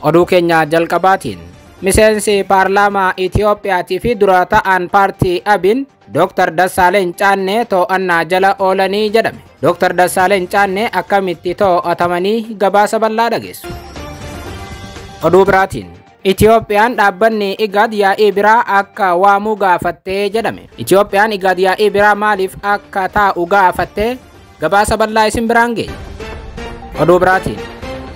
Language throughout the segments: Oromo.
Oduu keenya jalqabaatiin miseensi paarlaamaa Itiyoophiyaatii fi dura ta'an paartii Abin Dr. Dassaaleny Caannee to'annaa jala oolanii jedhame. Dr. Dassaaleny Caannee akkamitti to'atamanii gabaasa bal'aa dhageessu. Oduu biraatiin Itiyoophiyaan dhaabbanni IGAD yaa'ii biraa akka waamuu gaafattee jedhame. Itiyoophiyaan IGAD yaa'ii biraa maaliif akka taa'u gaafattee gabaasa bal'aa isin biraan geenya. Oduu biraatiin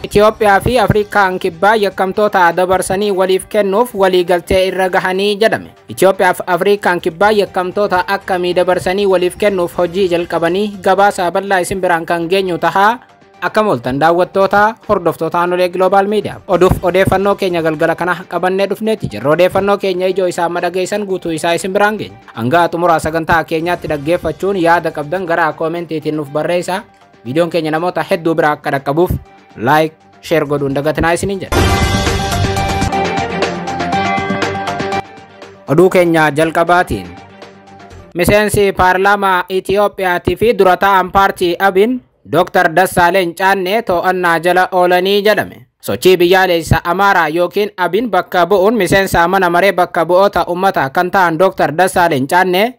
Itiyoophiyaa fi Afrikaan kibbaa yakkamtoota dabarsanii waliif kennuuf waliigaltee irra gahanii jedhame. Itiyoophiyaa fi Afrikaan kibbaa yakkamtoota akkamii dabarsanii waliif kennuuf hojii jalqabanii gabaasa bal'aa isin biraan kan geenyu tahaa. Akkam ooltan daawwattoota hordoftoota Anolee Global Media. Odeeffannoo keenya galgala kana qabannee dhufneeti jirra. Odeeffannoo keenya ijoo isaa madhageessan guutuu isaa isin biraan geenya. Hanga xumura sagantaa keenyaatti dhaggeeffachuun yaada qabdan gara koomentiitiin nuuf barreessaa. Viidiyoon keenya namoota hedduu biraa akka dhaqqabuuf like, share godhuun dagatinaa isiniin jedha. Oduu keenya jalqabaatiin miseensi paarlaamaa Itiyoophiyaatii fi dura ta'an paartii Abin Dr. Dassaaleny Caannee to'annaa jala oolanii jedhame. Sochii biyyaalessa Amaaraa yookiin Abin bakka bu'uun miseensa mana maree bakka bu'oota uummataa kan ta'an Dr. Dassaaleny Caannee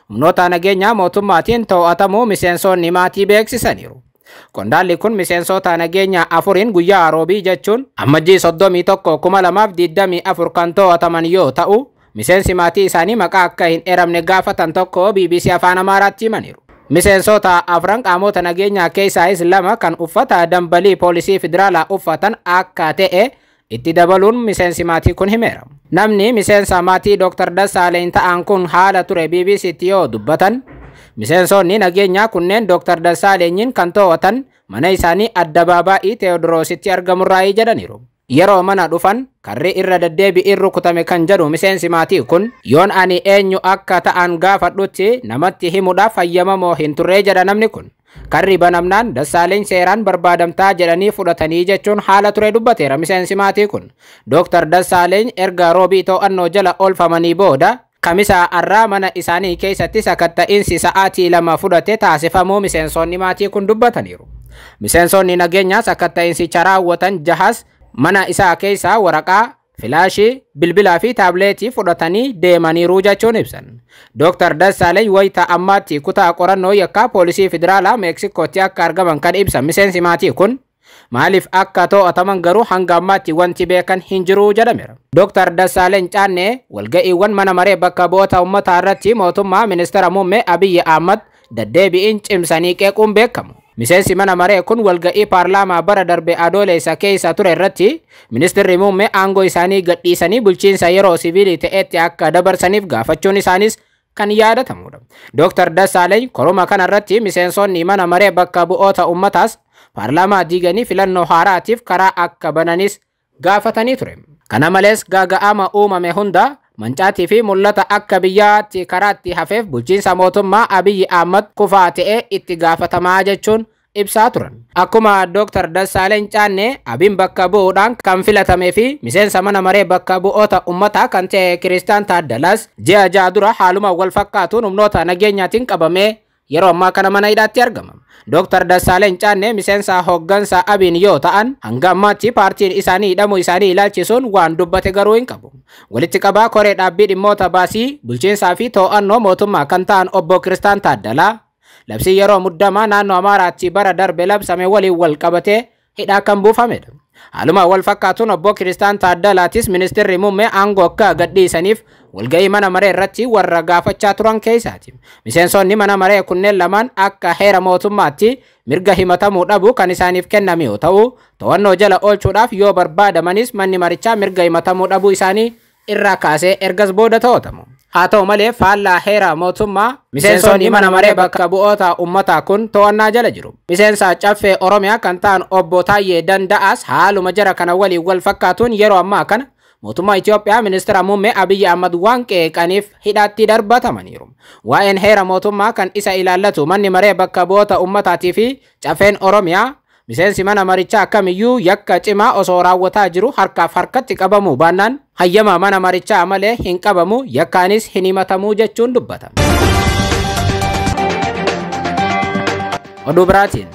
humnoota nageenyaa mootummaatiin to'atamuu miseensonni maatii beeksisaniiru. Qondaalli kun miseensota nageenyaa afuriin guyyaa roobii jechuun ammajjii 31 2024 kan to'ataman yoo ta'u, miseensi maatii isaanii maqaa akka hin eeramne gaafatan tokko BBC Afaan Amaaraatti himaniiru. Miseensota afran qaamota nageenyaa keessaayis lama kan uffata dambalii poolisii federaalaa uffatan akka ta'e itti dabaluun miseensi maatii kun himeera. Namni miseensa maatii Dr. Dassaaleny ta'an kun haala ture BBC'tti yoo dubbatan, miseensonni nageenyaa kunneen Dr. Dassaalenyin kan to'atan mana isaanii Addabaabaa'ii Teewodiroositti argamurraayii jedhaniiru. Yeroo mana dhufan karri irra deddeebi'iin rukutame kan jedhu miseensi maatii kun yoon ani eenyu akka ta'an gaafadhutti namatti himuudhaaf hayyamamoo hin turree jedha namni kun. Karri banamnaan Dassaaleny seeraan barbaadamtaa jedhanii fudhatanii jechuun haala ture dubbateera miseensi maatii kun. Dr. Dassaaleny erga roobii to'annoo jala oolfamanii booda Kamisa arraa mana isaanii keessatti sakatta'insi sa'aatii 2 fudhate taasifamuu miseensonni maatii kun dubbataniiru. Miseensonni nageenyaa sakatta'insicha raawwatan jahas mana isaa keessaa waraqaa, filaashii, bilbilaa fi taabileetii fudhatanii deemaniiru jechuun ibsan. Dr. Dassaaleny wayita ammaatti kutaa qorannoo yakkaa poolisii federaalaa Meeksikootti akka argaman kan ibsan miseensi maatii kun maaliif akka to'ataman garuu hanga ammaatti wanti beekan hin jiru jedhameera. Dr. Dassaaleny Caannee walga'iiwwan mana maree bakka bu'oota uummataa irratti mootummaa ministeera muummee Abiyyi Ahmad deddeebi'iin cimsanii qeequun beekamu. Miseensi mana maree kun walga'ii paarlaamaa bara darbe adoolessa keessa ture irratti ministeerri muummee aangoo isaanii gadhiisanii bulchiinsa yeroo siviilii ta'etti akka dabarsaniif gaafachuun isaanis kan yaadatamudha. Dr. Dassaaleny koruma kana irratti miseensonni mana maree bakka bu'oota uummataas paarlaamaa diiganii filannoo haaraatiif karaa akka bananis gaafatanii ture. Kana malees gaaga'ama uumame hunda mancaatii fi mul'ata akka biyyaatti karaatti hafeef bulchiinsa mootummaa Abiyyi Ahmad kufaa ta'e itti gaafatamaa jechuun ibsaa turan. Akkuma Dr. Dassaaleny Caannee Abin bakka bu'uudhaan kan filatamee fi miseensa mana maree bakka bu'oota uummataa kan ta'e Kiristaan Taaddalaas ji'a ja'a dura haaluma wal fakkaatuun humnoota nageenyaatiin qabamee yeroo ammaa kana mana hidhaatti argama. Dr. Dassaaleny Caannee miseensa hooggansa Abin yoo ta'an hanga ammaatti paartiin isaanii hidhamuu isaanii ilaalchisuun waan dubbate garuu hin qabu. Walitti qabaa koree dhaabbii dhimmoota baasii bulchiinsaa fi to'annoo mootummaa kan ta'an obbo Kiristaan Taaddalaa labsii yeroo muddamaa naannoo Amaaraatti bara darbe labsame waliin wal qabatee hidhaa kan buufamedha. Haaluma wal fakkaatuun obbo Kiristaan Taaddalaatis ministeerri muummee aangoo akka gadhiisaniif walga'ii mana maree irratti warra gaafachaa turan keessaati. Miseensonni mana maree kunneen lamaan akka heera mootummaatti mirga himatamuu dhabu kan isaaniif kenname yoo ta'u, to'annoo jala oolchuudhaaf yoo barbaadamanis manni marichaa mirga himatamuu dhabuu isaanii irraa kaasee ergas booda to'atamu. Haa ta'u malee faallaa heera mootummaa miseensonni mana maree bakka bu'oota uummataa kun to'annaa jala jiru. Miseensa caffee Oromiyaa kan ta'an obbo Taayyee Danda'aas haaluma jara kana waliin wal fakkaatuun yeroo ammaa kana mootummaa Itiyoophiyaa ministeera muummee Abiyyi Ahmad waan qeeqaniif hidhaatti darbatamaniiru. Waa'een heera mootummaa kan isa ilaallatu manni maree bakka bu'oota uummataatii fi caffeen Oromiyaa miseensi mana marichaa akkamiyyuu yakka cimaa osoo raawwataa jiru harkaaf harkatti qabamuu baannaan hayyama mana marichaa malee hin qabamu yakkaanis hin himatamuu jechuun dubbatama. Oduu biraatiin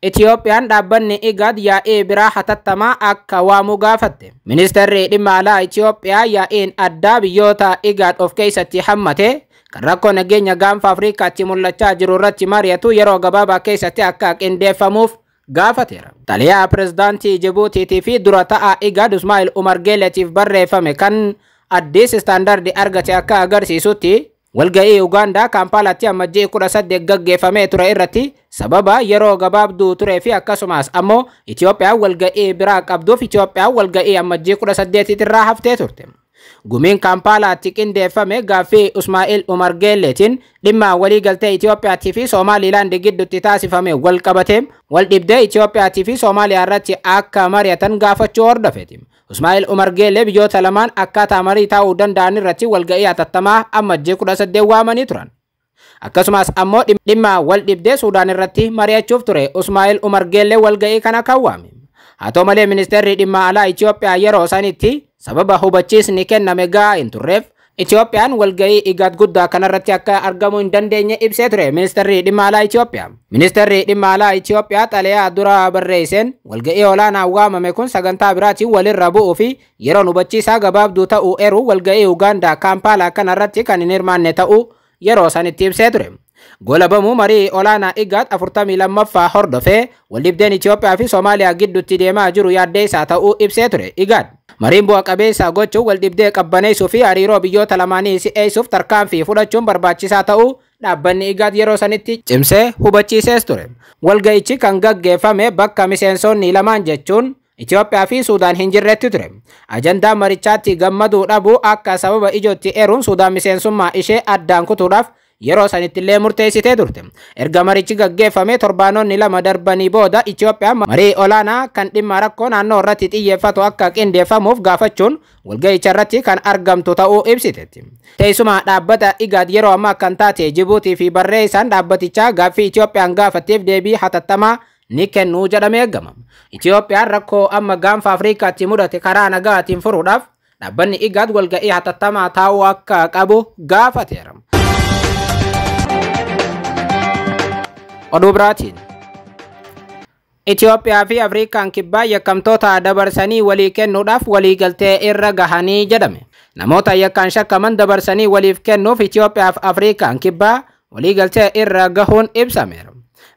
Itiyoophiyaan dhaabbanni IGAD yaa'ii biraa hatattamaa akka waamu gaafatte. Ministeerri dhimma alaa Itiyoophiyaa yaa'iin addaa biyyoota IGAD of keessatti hammate kan rakkoo nageenya gaanfa Afrikaatti mul'achaa jiru irratti mari'atu yeroo gabaabaa keessatti akka qindeeffamuuf gaafateera. Xalayaa pirezidaantii Jibuutiitii fi dura ta'aa IGAD Ismaa'il Umar Geeletiif barreeffame kan Addis Istaandardi argate akka agarsiisutti walga'ii Ugaandaa Kaampaalaatti ammajjii 18 gaggeeffamee ture irratti sababa yeroo gabaabduu turee fi akkasumas ammoo Itiyoophiyaan walga'ii biraa qabduuf Itiyoophiyaan walga'ii ammajjii 18 irraa haftee turte. Gumiin Kaampaalaatti qindeeffame gaaffii Ismaa'il Umar Geeletiin dhimma waliigaltee Itiyoophiyaatii fi Somaaliilaand gidduutti taasifame wal qabatee wal dhibdee Itiyoophiyaatii fi Soomaaliyaa irratti akka mari'atan gaafachuu hordofeeti. Ismaa'il Umar Geelee biyyoota lamaan akkaataa marii taa'uu danda'an irratti walga'ii hatattamaa ammajjii 18 waamanii turan. Akkasumas ammoo dhimma wal dhibdee Suudaan irratti mari'achuuf ture Ismaa'il Umar Geelee walga'ii kana kan waame. Haa ta'u malee ministeerri dhimma alaa Itiyoophiyaa yeroo sanitti sababa hubachiisni kenname gahaa hin turreef Itiyoophiyaan walga'ii IGAD guddaa kanarratti akka argamuu hin dandeenye ibsee ture ministeerri dhimma alaa Itiyoophiyaa. Ministeerri dhimma alaa Itiyoophiyaa xalayaa dura barreesseen walga'ii olaanaa waamame kun sagantaa biraatiin walirra bu'uu fi yeroon hubachiisaa gabaabduu ta'uu eeru walga'ii Ugaandaa Kaampaalaa kanarratti kan hin hirmaanne ta'uu yeroo sanitti ibsee ture. Golabamuu marii olaanaa IGAD 42ffaa hordofee waldhibdeen Itiyoophiyaa fi Soomaaliyaa gidduutti deemaa jiru yaaddeessaa ta'uu ibsee ture IGAD. Mariin bu'a qabeessa gochuun waldhibdee qabbaneessuu fi hariiroo biyyoota lamaanii si'eessuuf tarkaanfii fudhachuun barbaachisaa ta'uu dhaabbanni IGAD yeroo sanitti cimsee hubachiisees ture. Walga'ichi kan gaggeeffame bakka miseensonni lamaan jechuun Itiyoophiyaa fi Suudaan hin jirretti ture. Ajandaan marichaatti gammaduu dhabuu akka sababa ijootti eeruun Suudaan miseensummaa ishee addaan kutuudhaaf yeroo sanitti illee murteessitee turte. Erga marichi gaggeeffame torbaanonni lama darbanii booda Itiyoophiyaan marii olaanaa kan dhimma rakkoo naannoo irratti xiyyeeffatu akka qindeeffamuuf gaafachuun walga'icha irratti kan argamtu ta'uu ibsiteetti. Teessuma dhaabbata IGAD yeroo ammaa kan taate Jibuutii fi barreessaan dhaabbatichaa gaaffii Itiyoophiyaan gaafatteef deebii hatattamaa ni kennuu jedhamee eegama. Itiyoophiyaan rakkoo amma gaanfa Afrikaatti mudate karaa nagaatiin furuudhaaf dhaabbanni IGAD walga'ii hatattamaa taa'uu akka qabu gaafateera. Oduu biraatiin Itiyoophiyaa fi Afrikaan kibbaa yakkamtoota dabarsanii walii kennuudhaaf waliigaltee irra gahanii jedhame. Namoota yakkaan shakkaman dabarsanii waliif kennuuf Itiyoophiyaa fi Afrikaan kibbaa waliigaltee irra gahuun ibsameera.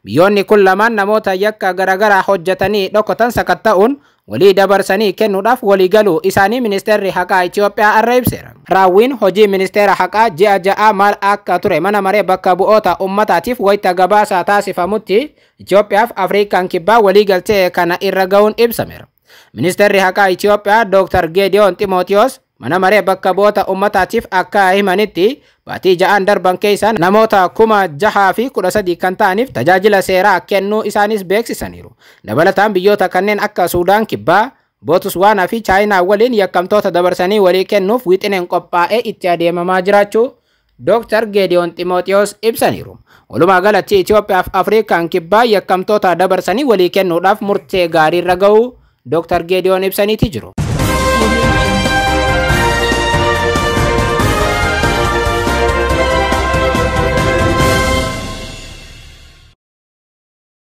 Biyyoonni kun lamaan namoota yakka garaagaraa hojjetanii dhokatan sakatta'uun walii dabarsanii kennuudhaaf waliigaluu isaanii ministeerri haqaa Itiyoophiyaa arra ibseera. Raawwiin hojii ministeera haqaa ji'a ja'aa maal akka ture mana maree bakka bu'oota ummataatiif wayita gabaasaa taasifamutti Itiyoophiyaa fi Afrikaan kibbaa waliigaltee kana irra gahuun ibsameera. Ministeerri haqaa Itiyoophiyaa Dr. Geediyoon Ximootiyoos mana maree bakka bu'oota ummataatiif akka himanitti baatii ja'aan darban keessa namoota 6,013 kan ta'aniif tajaajila seeraa kennuu isaanis beeksisaniiru. Dabalataan biyyoota kanneen akka Suudaan kibbaa, Bootswaanaa fi Chaayinaa waliin yakkamtoota dabarsanii walii kennuuf wixineen qophaa'ee itti adeemamaa jiraachuu Dr. Geediyoon Ximootiyoos ibsaniiru. Walumaa galatti Itiyoophiyaa fi Afrikaan kibbaa yakkamtoota dabarsanii walii kennuudhaaf murtee gaarii irra gahuu Dr. Geediyoon ibsaniiti jiru.